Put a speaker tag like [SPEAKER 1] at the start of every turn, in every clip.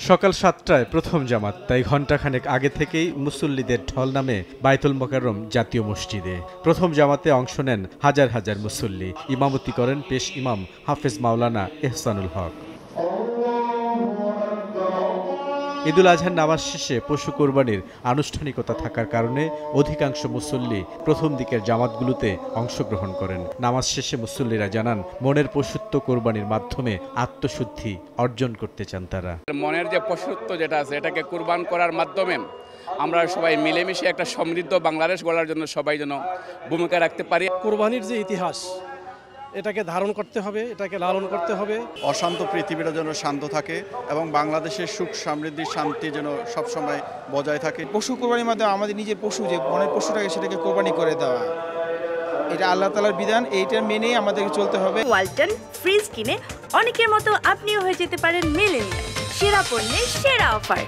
[SPEAKER 1] সকাল ৭টায় প্রথম জামাত, তাই ঘণ্টাখানেক আগে থেকেই মুসল্লিদের ঢল নামে বায়তুল মোকাররম জাতীয় মসজিদে। প্রথম জামাতে অংশ নেন হাজার হাজার মুসল্লি। ইমামতি করেন পেশ ইমাম হাফেজ মাওলানা এহসানুল হক। ঈদুল আজহার নামাজ শেষে পশু কোরবানির আনুষ্ঠানিকতা থাকার কারণে অধিকাংশ মুসল্লি প্রথম দিকের জামাতগুলোতে অংশগ্রহণ করেন। নামাজ শেষে মুসল্লিরা জানান, মনের পশুত্ব কোরবানির মাধ্যমে আত্মশুদ্ধি অর্জন করতে চান তারা।
[SPEAKER 2] মনের যে পশুত্ব যেটা আছে এটাকে কুরবান করার মাধ্যমে আমরা সবাই মিলেমিশে একটা সমৃদ্ধ বাংলাদেশ গড়ার জন্য সবাই যেন ভূমিকা রাখতে পারি।
[SPEAKER 3] কোরবানির যে ইতিহাস, এটাকে ধারণ করতে হবে, এটাকে লালন করতে হবে।
[SPEAKER 4] অশান্ত পৃথিবীটা যেন শান্ত থাকে এবং বাংলাদেশের সুখ সমৃদ্ধি শান্তি যেন সবসময় বজায় থাকে।
[SPEAKER 5] পশু কোরবানির মাধ্যমে আমাদের নিজের পশু যে মনের পশুটাকে সেটাকে কোরবানি করে দেওয়া, এটা আল্লাহ তাআলার বিধান, এইটা মেনেই আমাদেরকে চলতে হবে।
[SPEAKER 6] ওয়ালটন ফ্রিজ কিনে অনেকের মতো আপনিও হয়ে যেতে পারেন মিলেনিয়াল। সেরা পণ্যের সেরা অফার।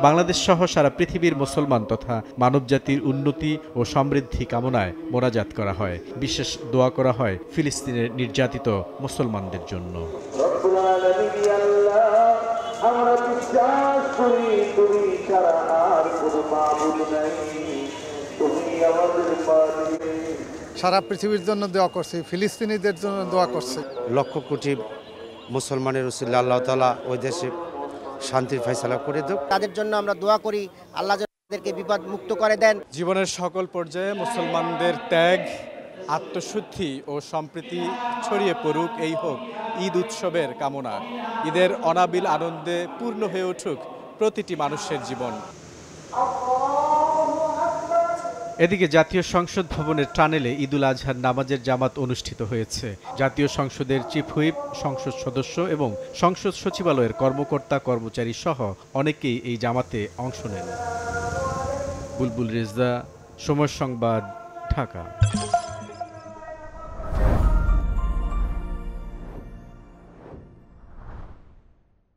[SPEAKER 1] বাংলাদেশ সহ সারা পৃথিবীর মুসলমান তথা মানবজাতির উন্নতি ও সমৃদ্ধি কামনায় মোনাজাত করা হয়। বিশেষ দোয়া করা হয় ফিলিস্তিনের নির্যাতিত মুসলমানদের জন্য।
[SPEAKER 7] সারা পৃথিবীর জন্য দোয়া করছে, ফিলিস্তিনিদের জন্য দোয়া করছে।
[SPEAKER 8] লক্ষ কোটি মুসলমানের রাসূল আল্লাহ তাআলা ওই দেশে শান্তির ফয়সালা করে দেন।
[SPEAKER 9] তাদের জন্য আমরা দোয়া করি, আল্লাহ যাদেরকে বিপদ মুক্ত করে দেন।
[SPEAKER 1] জীবনের সকল পর্যায়ে মুসলমানদের ত্যাগ, আত্মশুদ্ধি ও সম্প্রীতি ছড়িয়ে পড়ুক, এই হোক ঈদ উৎসবের কামনা। ঈদের অনাবিল আনন্দে পূর্ণ হয়ে উঠুক প্রতিটি মানুষের জীবন। এদিকে জাতীয় সংসদ ভবনের টানেলে ঈদুল আজহার নামাজের জামাত অনুষ্ঠিত হয়েছে। জাতীয় সংসদের চিফ হুইপ, সংসদ সদস্য এবং সংসদ সচিবালয়ের কর্মকর্তা কর্মচারী সহ অনেকেই এই জামাতে অংশ নেন। বুলবুল রেজা, সময় সংবাদ, ঢাকা।